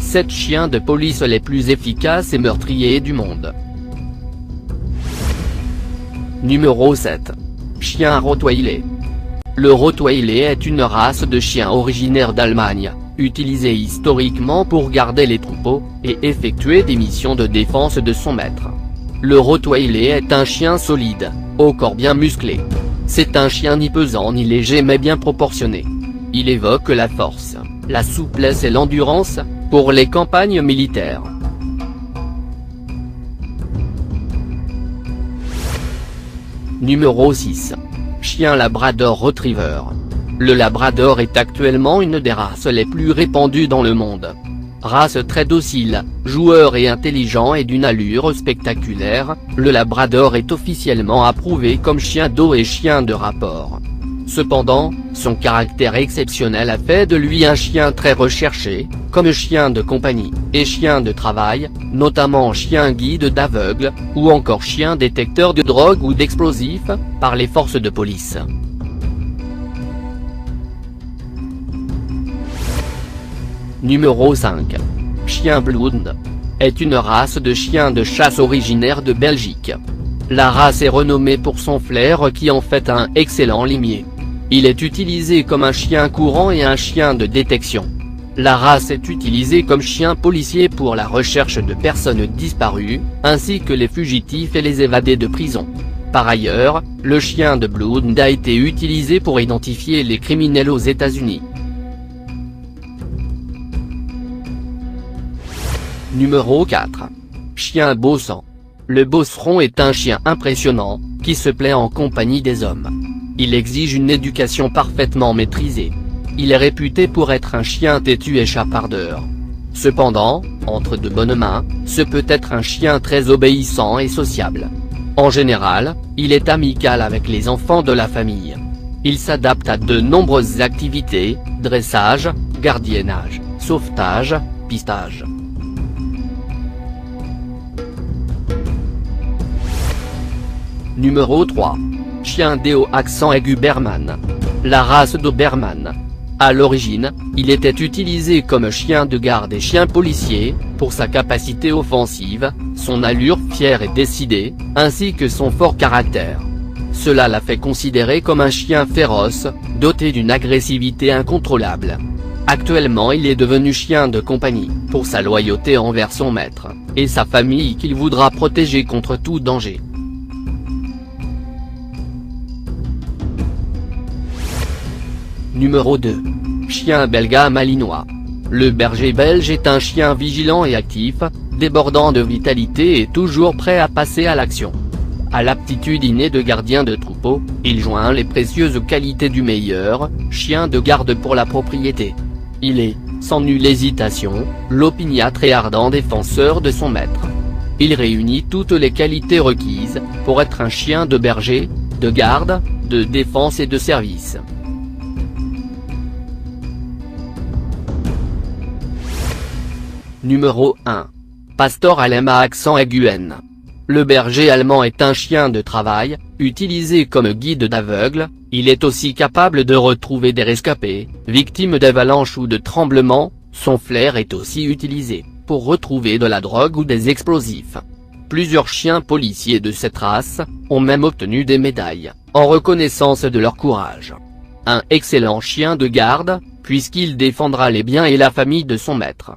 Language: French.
7 chiens de police les plus efficaces et meurtriers du monde. Numéro 7. Chien Rottweiler. Le Rottweiler est une race de chien originaire d'Allemagne, utilisée historiquement pour garder les troupeaux, et effectuer des missions de défense de son maître. Le Rottweiler est un chien solide, au corps bien musclé. C'est un chien ni pesant ni léger mais bien proportionné. Il évoque la force, la souplesse et l'endurance, pour les campagnes militaires. Numéro 6. Chien Labrador Retriever. Le Labrador est actuellement une des races les plus répandues dans le monde. Race très docile, joueur et intelligent et d'une allure spectaculaire, le Labrador est officiellement approuvé comme chien d'eau et chien de rapport. Cependant, son caractère exceptionnel a fait de lui un chien très recherché, comme chien de compagnie, et chien de travail, notamment chien guide d'aveugle, ou encore chien détecteur de drogue ou d'explosifs, par les forces de police. Numéro 5. Chien Blood. Est une race de chiens de chasse originaire de Belgique. La race est renommée pour son flair qui en fait un excellent limier. Il est utilisé comme un chien courant et un chien de détection. La race est utilisée comme chien policier pour la recherche de personnes disparues, ainsi que les fugitifs et les évadés de prison. Par ailleurs, le chien de Blood a été utilisé pour identifier les criminels aux États-Unis. Numéro 4. Chien Bossan. Le Bosseron est un chien impressionnant, qui se plaît en compagnie des hommes. Il exige une éducation parfaitement maîtrisée. Il est réputé pour être un chien têtu et chapardeur. Cependant, entre de bonnes mains, ce peut être un chien très obéissant et sociable. En général, il est amical avec les enfants de la famille. Il s'adapte à de nombreuses activités, dressage, gardiennage, sauvetage, pistage. Numéro 3. Chien Déo accent aigu Berman. La race Doberman. À l'origine, il était utilisé comme chien de garde et chien policier, pour sa capacité offensive, son allure fière et décidée, ainsi que son fort caractère. Cela l'a fait considérer comme un chien féroce, doté d'une agressivité incontrôlable. Actuellement il est devenu chien de compagnie, pour sa loyauté envers son maître, et sa famille qu'il voudra protéger contre tout danger. Numéro 2. Chien belga malinois. Le berger belge est un chien vigilant et actif, débordant de vitalité et toujours prêt à passer à l'action. À l'aptitude innée de gardien de troupeau, il joint les précieuses qualités du meilleur chien de garde pour la propriété. Il est, sans nulle hésitation, l'opiniâtre et ardent défenseur de son maître. Il réunit toutes les qualités requises, pour être un chien de berger, de garde, de défense et de service. Numéro 1. Pastor allemand à accent aigu N. Le berger allemand est un chien de travail, utilisé comme guide d'aveugle. Il est aussi capable de retrouver des rescapés, victimes d'avalanches ou de tremblements. Son flair est aussi utilisé, pour retrouver de la drogue ou des explosifs. Plusieurs chiens policiers de cette race, ont même obtenu des médailles, en reconnaissance de leur courage. Un excellent chien de garde, puisqu'il défendra les biens et la famille de son maître.